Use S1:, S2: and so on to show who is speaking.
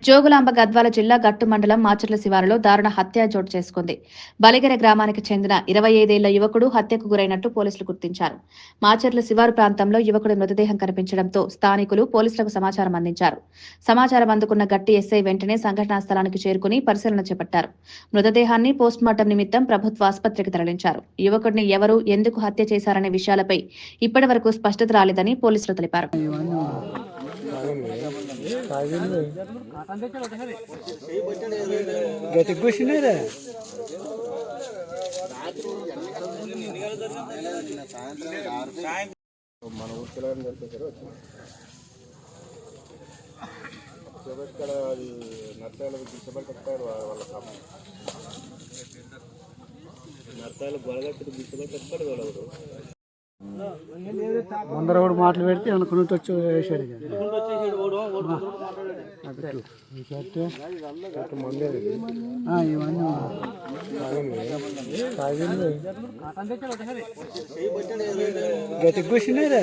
S1: జోగులాంబ గద్వాల జిల్లా గట్టు మండలం మాచర్ల శివారులో దారుణ హత్య చోటు చేసుకుంది. బలిగెర గ్రామానికి చెందిన 25 ఏళ్ల యువకుడు హత్యకు గురైనట్టు పోలీసులు గుర్తించారు. మాచర్ల శివారు ప్రాంతంలో యువకుడి మృతదేహం కనిపించడంతో స్థానికులు పోలీసులకు సమాచారం అందించారు. సమాచారం అందుకున్న గట్టి ఎస్ఐ వెంటనే సంఘటనా స్థలానికి చేరుకుని పరిశీలన చేపట్టారు. మృతదేహాన్ని పోస్టుమార్టం నిమిత్తం ప్రభుత్వ ఆసుపత్రికి తరలించారు. యువకుడిని ఎవరు, ఎందుకు హత్య చేశారనే విషయాలపై ఇప్పటి వరకు స్పష్టత రాలేదని పోలీసులు తెలిపారు.
S2: మన ఊరు పిల్లలు నడిపేశారు ఇక్కడ అది నర్సాయలు గిట్టబడి కట్టారు వాళ్ళ నర్సాయలు గొడగట్టి గిట్టబడి కట్టాడు వాళ్ళు
S3: ముందర కూడా మాటలు పెడితే అనుకున్నట్టు వచ్చి వేసాడు గట్టి కూర్చున్నారా